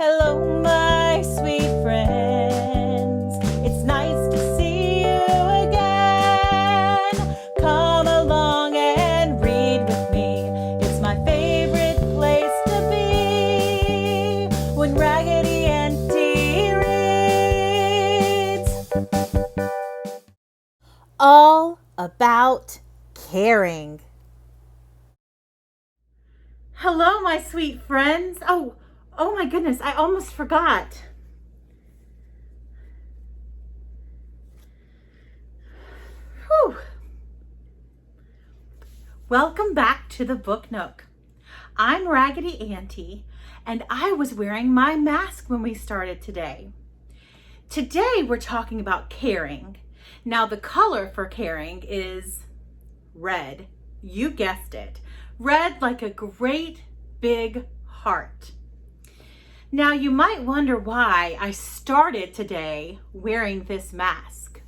Hello, my sweet friends. It's nice to see you again. Come along and read with me. It's my favorite place to be when Raggedy Auntie reads. All about caring. Hello, my sweet friends. Oh my goodness, I almost forgot. Whew. Welcome back to the Book Nook. I'm Raggedy Auntie, and I was wearing my mask when we started today. Today we're talking about caring. Now the color for caring is red. You guessed it. Red like a great big heart. Now you might wonder why I started today wearing this mask.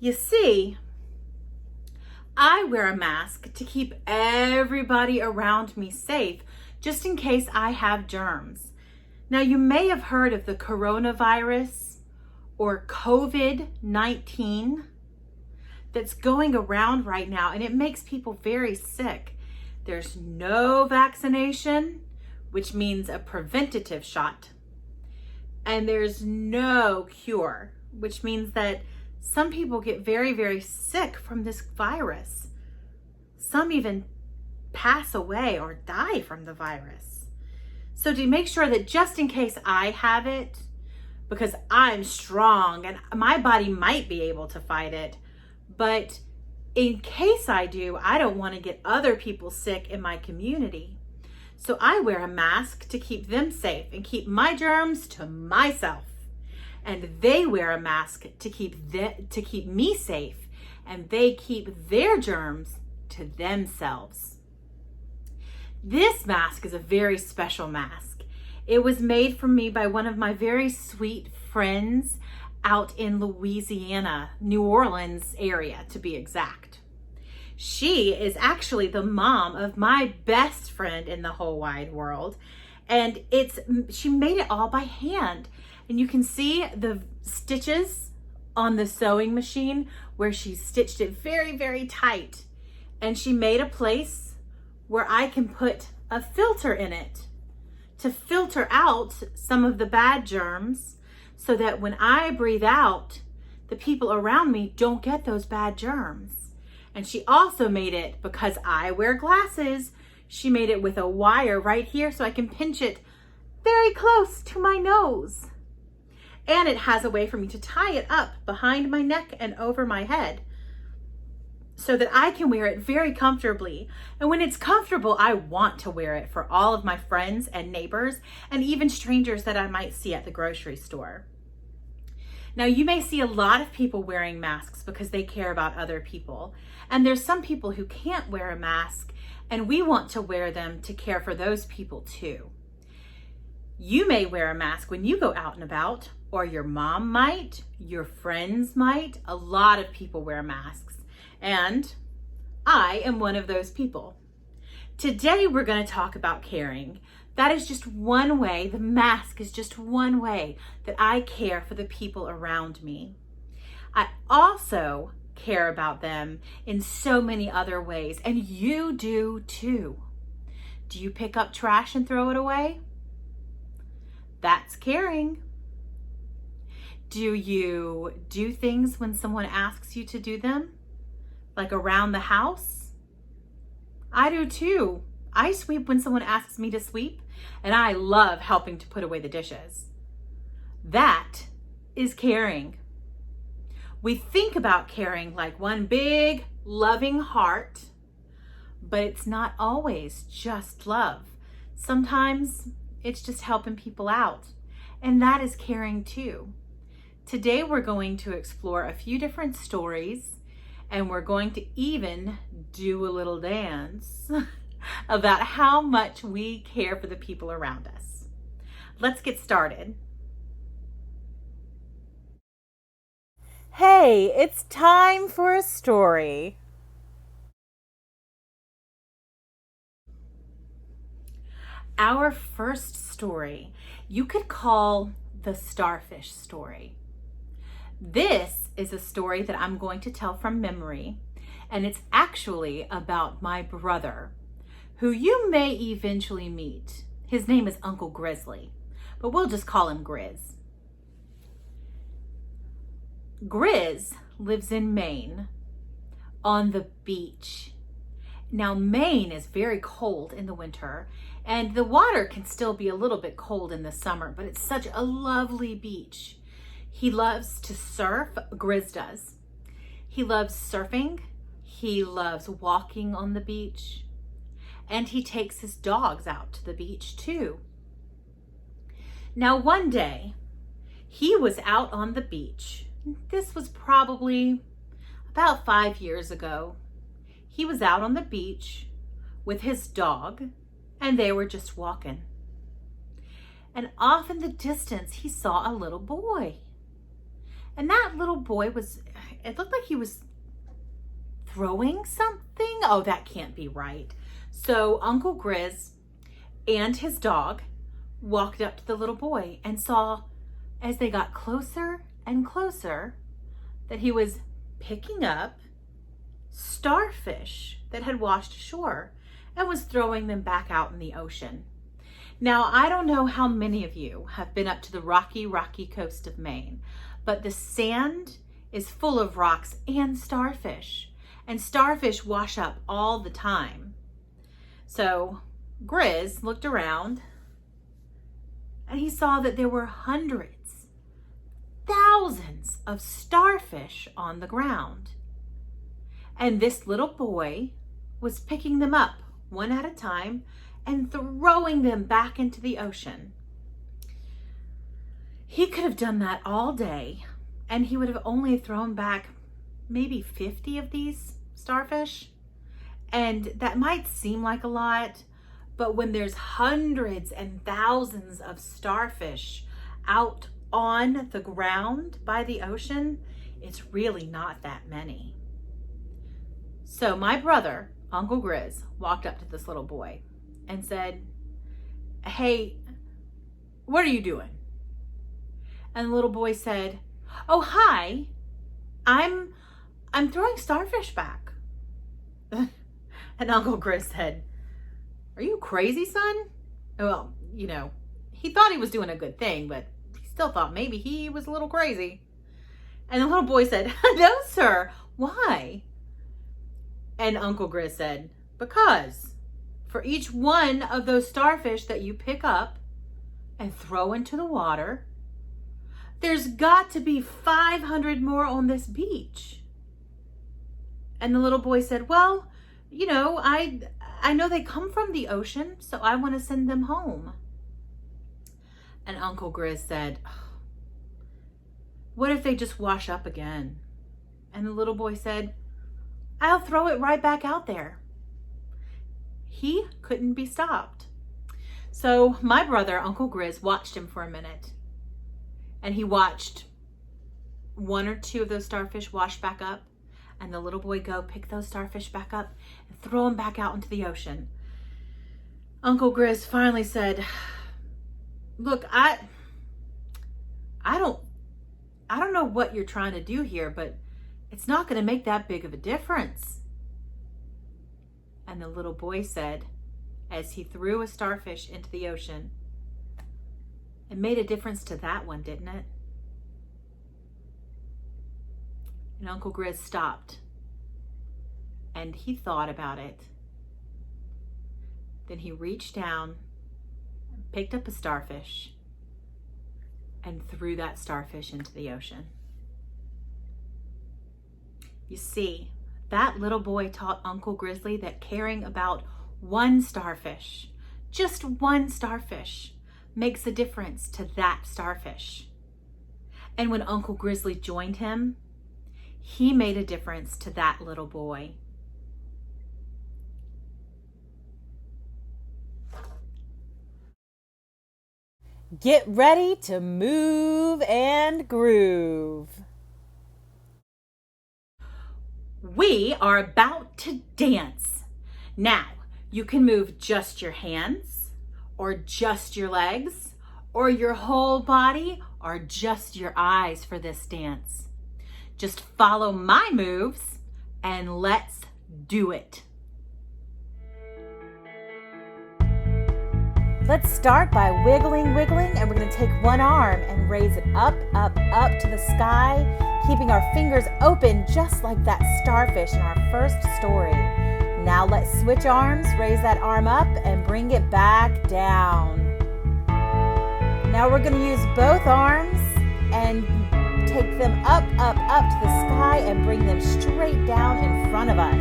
You see, I wear a mask to keep everybody around me safe, just in case I have germs. Now you may have heard of the coronavirus or COVID-19 that's going around right now, and it makes people very sick. There's no vaccination, which means a preventative shot. And there's no cure, which means that some people get very, very sick from this virus. Some even pass away or die from the virus. So to make sure that just in case I have it, because I'm strong and my body might be able to fight it, but in case I do, I don't want to get other people sick in my community. So I wear a mask to keep them safe and keep my germs to myself. And they wear a mask to keep me safe, and they keep their germs to themselves. This mask is a very special mask. It was made for me by one of my very sweet friends out in Louisiana, New Orleans area to be exact. She is actually the mom of my best friend in the whole wide world. And she made it all by hand. And you can see the stitches on the sewing machine where she stitched it very, very tight. And she made a place where I can put a filter in it to filter out some of the bad germs so that when I breathe out, the people around me don't get those bad germs. And she also made it, because I wear glasses, she made it with a wire right here so I can pinch it very close to my nose. And it has a way for me to tie it up behind my neck and over my head so that I can wear it very comfortably. And when it's comfortable, I want to wear it for all of my friends and neighbors and even strangers that I might see at the grocery store. Now, you may see a lot of people wearing masks because they care about other people. And there's some people who can't wear a mask, and we want to wear them to care for those people too. You may wear a mask when you go out and about, or your mom might, your friends might. A lot of people wear masks, and I am one of those people. Today, we're going to talk about caring. That is just one way, the mask is just one way that I care for the people around me. I also care about them in so many other ways, and you do too. Do you pick up trash and throw it away? That's caring. Do you do things when someone asks you to do them? Like around the house? I do too. I sweep when someone asks me to sweep, and I love helping to put away the dishes. That is caring. We think about caring like one big, loving heart, but it's not always just love. Sometimes it's just helping people out, and that is caring too. Today we're going to explore a few different stories, and we're going to even do a little dance about how much we care for the people around us. Let's get started. Hey, it's time for a story. our first story you could call the Starfish story. This is a story that I'm going to tell from memory, and it's actually about my brother, who you may eventually meet. His name is Uncle Grizzly, but we'll just call him Grizz. Grizz lives in Maine on the beach. Now, Maine is very cold in the winter, and the water can still be a little bit cold in the summer, but it's such a lovely beach. He loves to surf, Grizz does. He loves surfing, he loves walking on the beach, and he takes his dogs out to the beach too. Now, one day, he was out on the beach. This was probably about 5 years ago. He was out on the beach with his dog, and they were just walking. And off in the distance, he saw a little boy. And that little boy it looked like he was throwing something. Oh, that can't be right. So Uncle Grizz and his dog walked up to the little boy and saw, as they got closer and closer, that he was picking up starfish that had washed ashore and was throwing them back out in the ocean. Now, I don't know how many of you have been up to the rocky coast of Maine, but the sand is full of rocks and starfish wash up all the time. So Grizz looked around and he saw that there were hundreds, thousands of starfish on the ground. And this little boy was picking them up one at a time and throwing them back into the ocean. He could have done that all day, and he would have only thrown back maybe 50 of these starfish. And that might seem like a lot, but when there's hundreds and thousands of starfish out on the ground by the ocean, it's really not that many. So my brother, Uncle Grizz, walked up to this little boy and said, "Hey, what are you doing?" And the little boy said, "Oh, hi, I'm throwing starfish back." And Uncle Grizz said, "Are you crazy, son?" Well, he thought he was doing a good thing, but he still thought maybe he was a little crazy. And the little boy said, "No, sir. Why?" And Uncle Grizz said, "Because for each one of those starfish that you pick up and throw into the water, there's got to be 500 more on this beach." And the little boy said, "Well, I know they come from the ocean, so I want to send them home." And Uncle Grizz said, "What if they just wash up again?" And the little boy said, "I'll throw it right back out there." He couldn't be stopped. So my brother, Uncle Grizz, watched him for a minute. And he watched one or two of those starfish wash back up, and the little boy go pick those starfish back up and throw them back out into the ocean. Uncle Grizz finally said, "Look, I don't know what you're trying to do here, but it's not going to make that big of a difference." And the little boy said, as he threw a starfish into the ocean, "It made a difference to that one, didn't it?" And Uncle Grizz stopped and he thought about it. Then he reached down, picked up a starfish, and threw that starfish into the ocean. You see, that little boy taught Uncle Grizzly that caring about one starfish, just one starfish, makes a difference to that starfish. And when Uncle Grizzly joined him, he made a difference to that little boy. Get ready to move and groove. We are about to dance. Now, you can move just your hands, or just your legs, or your whole body, or just your eyes for this dance? Just follow my moves and let's do it. Let's start by wiggling, and we're going to take one arm and raise it up to the sky, keeping our fingers open just like that starfish in our first story. Now let's switch arms, raise that arm up and bring it back down. Now we're going to use both arms and take them up to the sky and bring them straight down in front of us.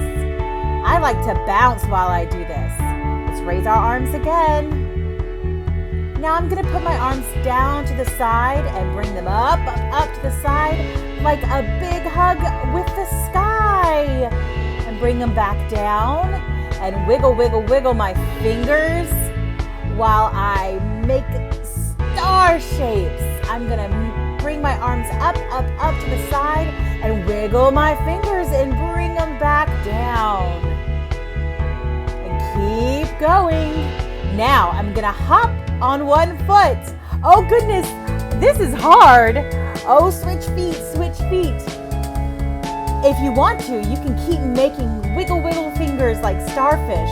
I like to bounce while I do this. Let's raise our arms again. Now I'm going to put my arms down to the side and bring them up to the side like a big hug with the sky. And bring them back down and wiggle my fingers while I make star shapes. I'm going to bring my arms up to the side and wiggle my fingers and bring them back down. And keep going. Now I'm going to hop on one foot. Oh goodness, this is hard. Oh, switch feet. If you want to, you can keep making wiggle fingers like starfish.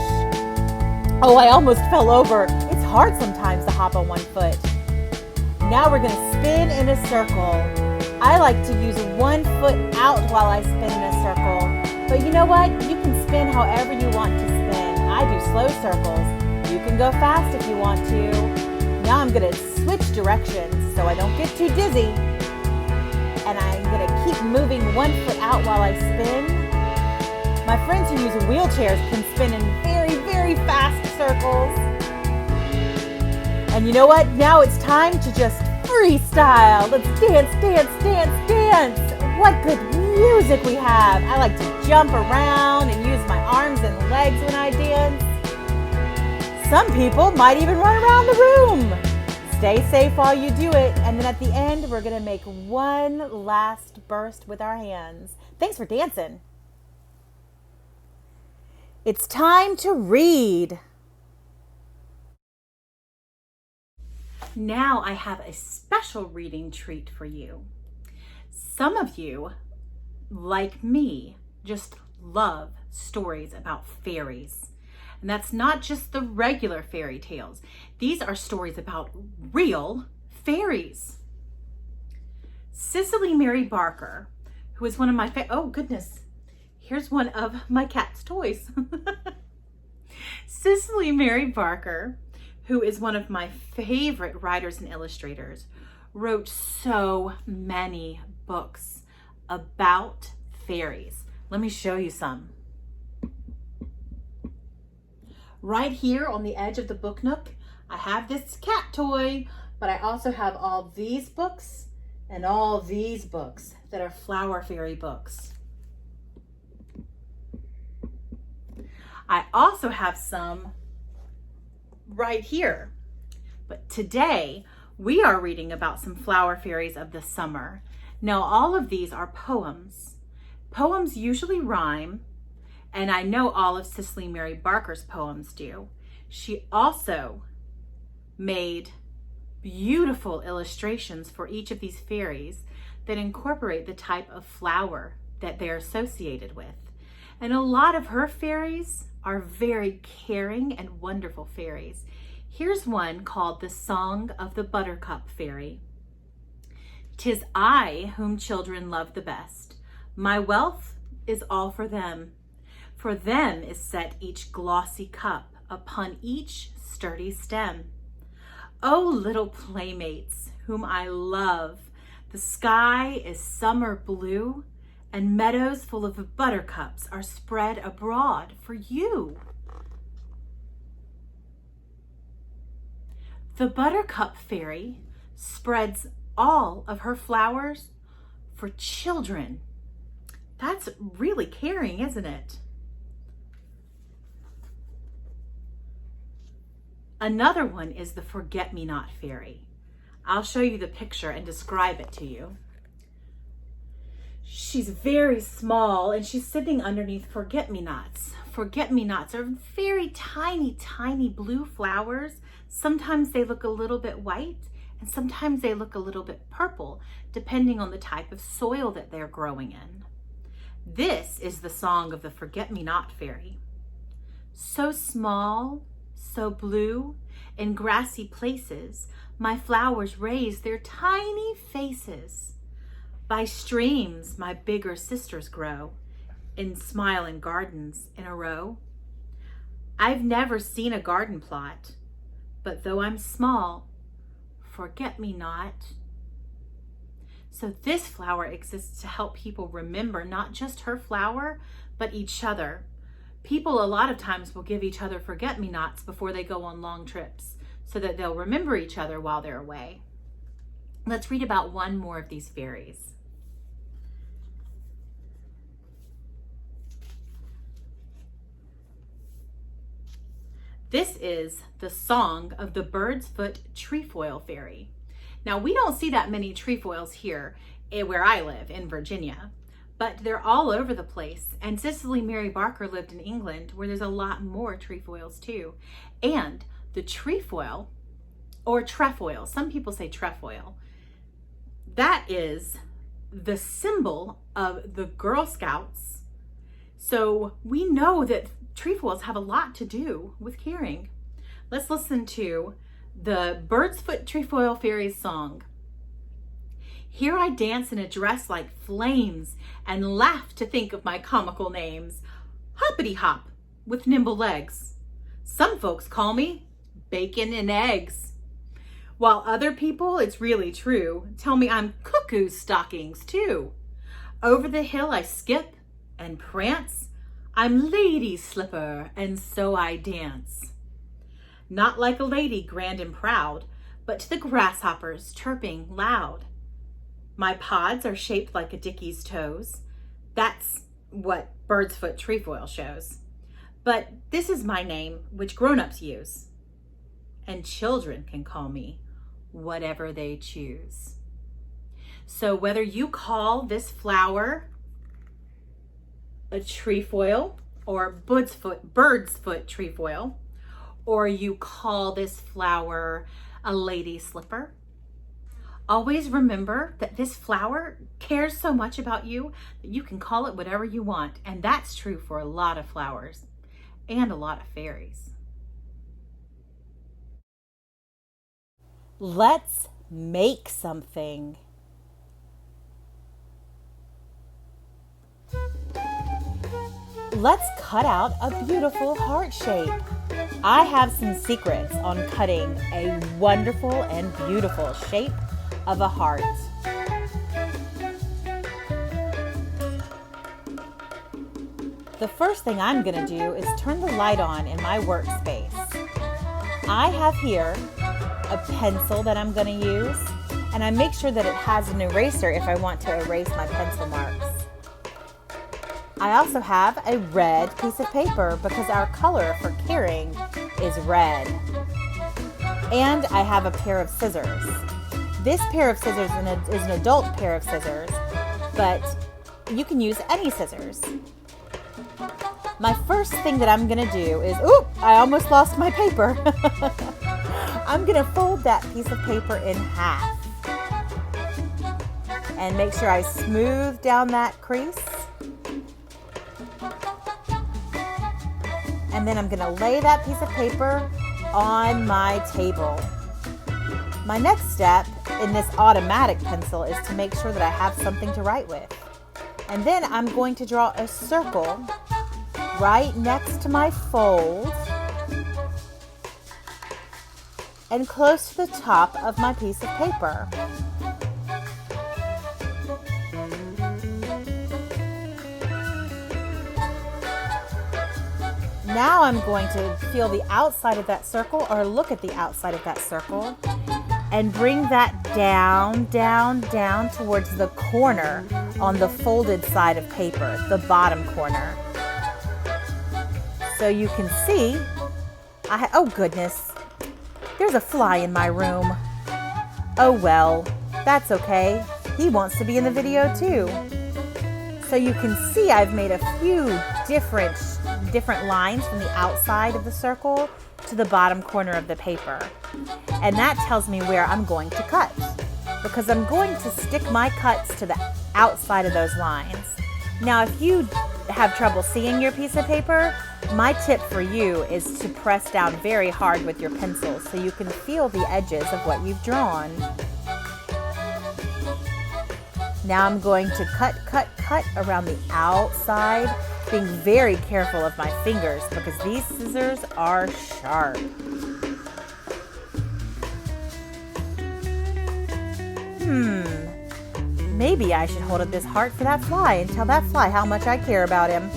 Oh, I almost fell over. It's hard sometimes to hop on one foot. Now we're going to spin in a circle. I like to use one foot out while I spin in a circle. But you know what? You can spin however you want to spin. I do slow circles. You can go fast if you want to. Now I'm going to switch directions so I don't get too dizzy. And I'm going to keep moving one foot out while I spin. My friends who use wheelchairs can spin in very fast circles. And you know what? Now it's time to just freestyle. Let's dance. What good music we have. I like to jump around and use my arms and legs when I dance. Some people might even run around the room. Stay safe while you do it. And then at the end, we're going to make one last burst with our hands. Thanks for dancing. It's time to read. Now I have a special reading treat for you. Some of you, like me, just love stories about fairies. And that's not just the regular fairy tales. These are stories about real fairies. Cicely Mary Barker, who is one of my oh goodness, here's one of my cat's toys. Cicely Mary Barker, who is one of my favorite writers and illustrators, wrote so many books about fairies. Let me show you some. Right here on the edge of the book nook, I have this cat toy, but I also have all these books and all these books that are flower fairy books. I also have some right here. But today we are reading about some flower fairies of the summer. Now all of these are poems. Poems usually rhyme, and I know all of Cicely Mary Barker's poems do. She also made beautiful illustrations for each of these fairies that incorporate the type of flower that they're associated with. And a lot of her fairies are very caring and wonderful fairies. Here's one called The Song of the Buttercup Fairy. 'Tis I whom children love the best. My wealth is all for them. For them is set each glossy cup upon each sturdy stem. O little playmates whom I love, the sky is summer blue, and meadows full of buttercups are spread abroad for you. The Buttercup Fairy spreads all of her flowers for children. That's really caring, isn't it? Another one is the Forget-Me-Not Fairy. I'll show you the picture and describe it to you. She's very small and she's sitting underneath forget-me-nots. forget-me-nots are very tiny, tiny blue flowers. Sometimes they look a little bit white and sometimes they look a little bit purple, depending on the type of soil that they're growing in. This is the song of the forget-me-not fairy. So small, so blue, in grassy places, my flowers raise their tiny faces. By streams, my bigger sisters grow, in smiling gardens in a row. I've never seen a garden plot, but though I'm small, forget-me-not. So this flower exists to help people remember not just her flower, but each other. People a lot of times will give each other forget-me-nots before they go on long trips so that they'll remember each other while they're away. Let's read about one more of these fairies. This is the song of the bird's foot trefoil fairy. Now, we don't see that many trefoils here where I live in Virginia, but they're all over the place. And Cicely Mary Barker lived in England, where there's a lot more trefoils too. And the trefoil, or trefoil, some people say trefoil, that is the symbol of the Girl Scouts. So we know that trefoils have a lot to do with caring. Let's listen to the Bird's Foot Trefoil Fairy's song. Here I dance in a dress like flames and laugh to think of my comical names. Hoppity hop with nimble legs. Some folks call me bacon and eggs. While other people, it's really true, tell me I'm cuckoo stockings too. Over the hill I skip and prance. I'm lady slipper and so I dance. Not like a lady grand and proud, but to the grasshoppers chirping loud. My pods are shaped like a dickie's toes. That's what bird's foot trefoil shows. But this is my name, which grown-ups use. And children can call me whatever they choose. So whether you call this flower a trefoil or bird's foot trefoil, or you call this flower a lady slipper, always remember that this flower cares so much about you that you can call it whatever you want. And that's true for a lot of flowers and a lot of fairies. Let's make something. Let's cut out a beautiful heart shape. I have some secrets on cutting a wonderful and beautiful shape of a heart. The first thing I'm going to do is turn the light on in my workspace. I have here a pencil that I'm going to use, and I make sure that it has an eraser if I want to erase my pencil marks. I also have a red piece of paper because our color for caring is red. And I have a pair of scissors. This pair of scissors is an adult pair of scissors, but you can use any scissors. My first thing that I'm gonna do is, I almost lost my paper. I'm gonna fold that piece of paper in half and make sure I smooth down that crease. And then I'm gonna lay that piece of paper on my table. My next step in this automatic pencil is to make sure that I have something to write with. And then I'm going to draw a circle right next to my fold and close to the top of my piece of paper. Now I'm going to feel the outside of that circle, or look at the outside of that circle, and bring that down, down, down towards the corner on the folded side of paper, the bottom corner. So you can see, oh goodness, there's a fly in my room. Oh well, that's okay. He wants to be in the video too. So you can see I've made a few different different lines from the outside of the circle to the bottom corner of the paper. And that tells me where I'm going to cut, because I'm going to stick my cuts to the outside of those lines. Now, if you have trouble seeing your piece of paper, my tip for you is to press down very hard with your pencil so you can feel the edges of what you've drawn. Now I'm going to cut around the outside, being very careful of my fingers because these scissors are sharp. Maybe I should hold up this heart for that fly and tell that fly how much I care about him.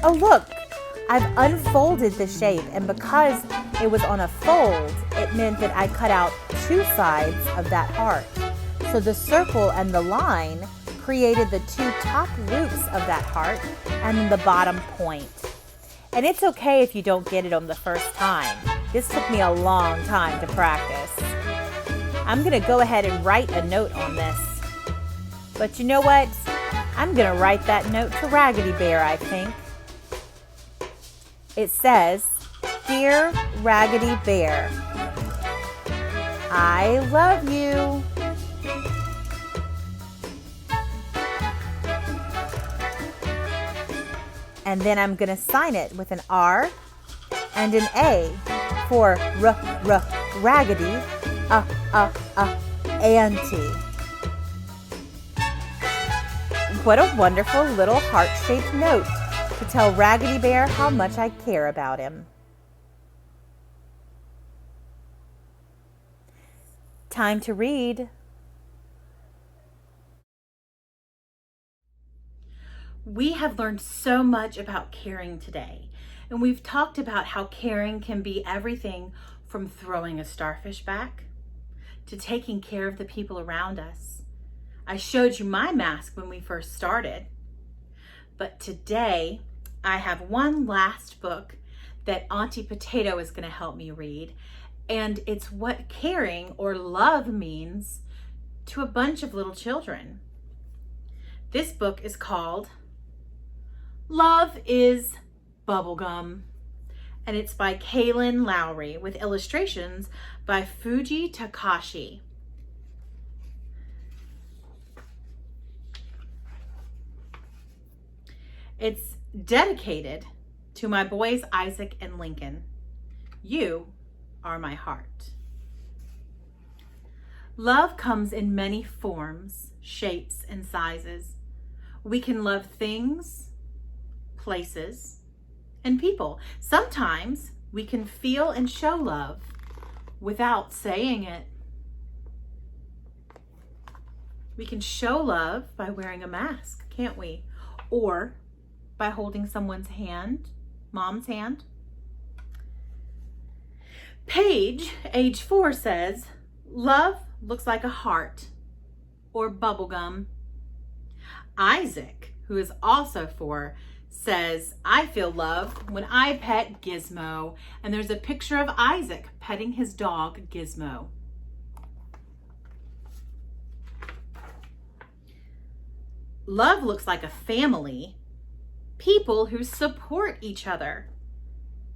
Oh, look, I've unfolded the shape, and because it was on a fold, it meant that I cut out two sides of that heart. So the circle and the line created the two top loops of that heart and then the bottom point. And it's okay if you don't get it on the first time. This took me a long time to practice. I'm going to go ahead and write a note on this. But you know what? I'm going to write that note to Raggedy Bear, I think. It says, "Dear Raggedy Bear, I love you." And then I'm going to sign it with an R and an A for Raggedy Auntie. What a wonderful little heart-shaped note to tell Raggedy Bear how much I care about him. Time to read. We have learned so much about caring today, and we've talked about how caring can be everything from throwing a starfish back to taking care of the people around us. I showed you my mask when we first started, but today I have one last book that Auntie Potato is going to help me read, and it's what caring or love means to a bunch of little children. This book is called Love is Bubblegum, and it's by Kailyn Lowry with illustrations by Fuuji Takashi. It's dedicated to my boys Isaac and Lincoln. You are my heart. Love comes in many forms, shapes, and sizes. We can love things, places, and people. Sometimes we can feel and show love without saying it. We can show love by wearing a mask, can't we? Or by holding someone's hand, mom's hand. Paige, age 4, says, "Love looks like a heart or bubblegum." Isaac, who is also 4, says, "I feel love when I pet Gizmo." And there's a picture of Isaac petting his dog, Gizmo. Love looks like a family, people who support each other.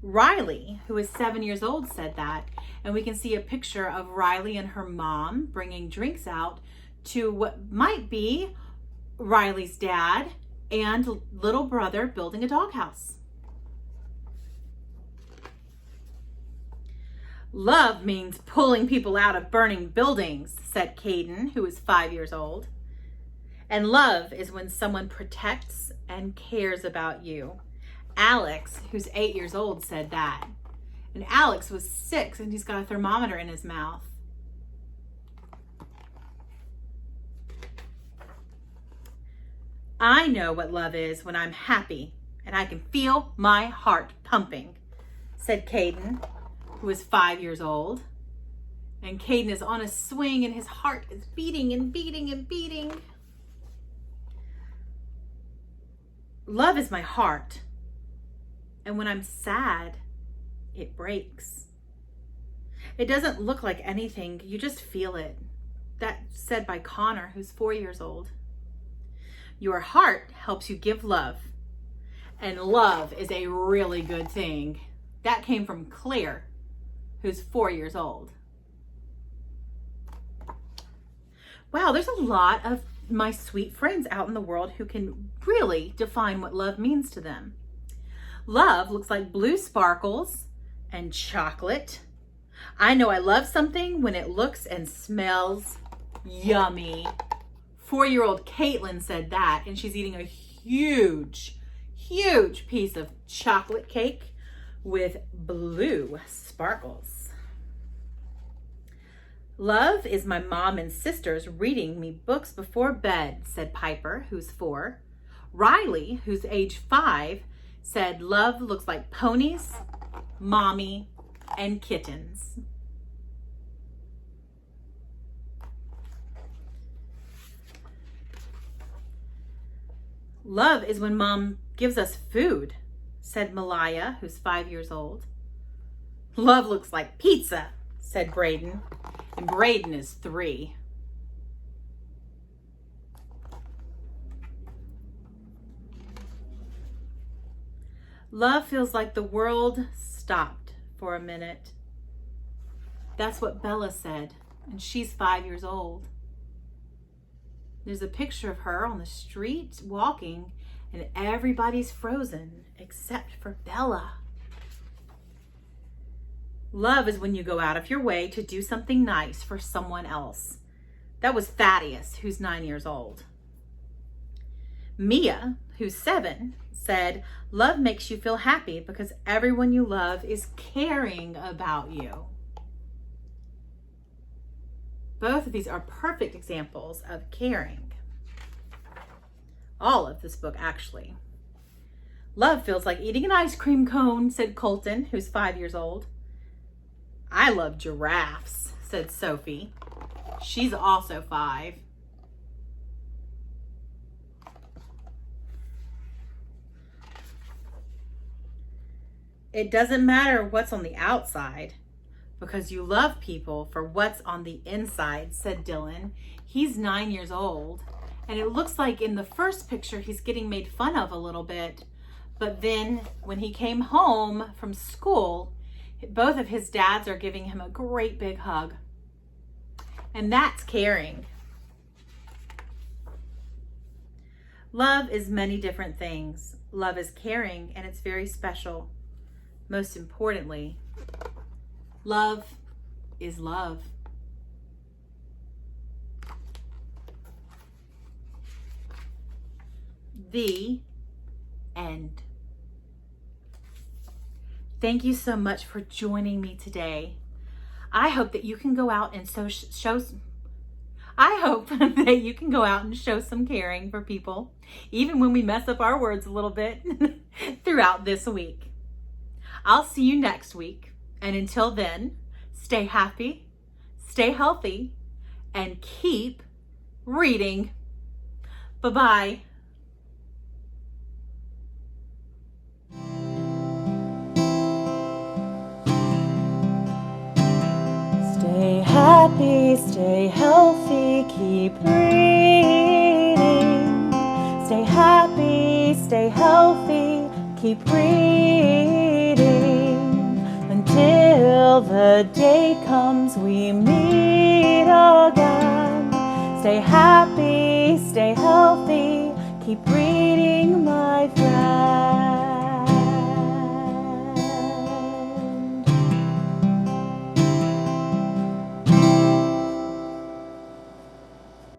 Riley, who is 7 years old, said that. And we can see a picture of Riley and her mom bringing drinks out to what might be Riley's dad and little brother building a doghouse. Love means pulling people out of burning buildings, said Caden, who is 5 years old. And love is when someone protects and cares about you. Alex, who's 8 years old, said that. And Alex was 6 and he's got a thermometer in his mouth. I know what love is when I'm happy and I can feel my heart pumping, said Caden, who is 5 years old. And Caden is on a swing and his heart is beating and beating and beating. Love is my heart. And when I'm sad, it breaks. It doesn't look like anything, you just feel it. That's said by Connor, who's 4 years old. Your heart helps you give love. And love is a really good thing. That came from Claire, who's 4 years old. Wow, there's a lot of my sweet friends out in the world who can really define what love means to them. Love looks like blue sparkles and chocolate. I know I love something when it looks and smells yummy. 4-year-old Kailyn said that, and she's eating a huge piece of chocolate cake with blue sparkles. Love is my mom and sisters reading me books before bed, said Piper, who's 4. Riley, who's age 5, said love looks like ponies, mommy, and kittens. Love is when mom gives us food, said Malaya, who's 5 years old. Love looks like pizza, said Braden, and Braden is 3. Love feels like the world stopped for a minute. That's what Bella said, and she's 5 years old. There's a picture of her on the street walking, and everybody's frozen except for Bella. Love is when you go out of your way to do something nice for someone else. That was Thaddeus, who's 9 years old. Mia, who's 7, said, love makes you feel happy because everyone you love is caring about you. Both of these are perfect examples of caring. All of this book, actually. Love feels like eating an ice cream cone, said Colton, who's 5 years old. I love giraffes, said Sophie. She's also 5. It doesn't matter what's on the outside because you love people for what's on the inside, said Dylan. He's 9 years old, and it looks like in the first picture he's getting made fun of a little bit, but then when he came home from school, both of his dads are giving him a great big hug. And that's caring. Love is many different things. Love is caring, and it's very special. Most importantly, love is love. The end. Thank you so much for joining me today. I hope that you can go out and show some caring for people, even when we mess up our words a little bit throughout this week. I'll see you next week. And until then, stay happy, stay healthy, and keep reading. Bye-bye. Stay happy, stay healthy, keep reading. Stay happy, stay healthy, keep reading. Until the day comes we meet again. Stay happy, stay healthy, keep reading, my friend.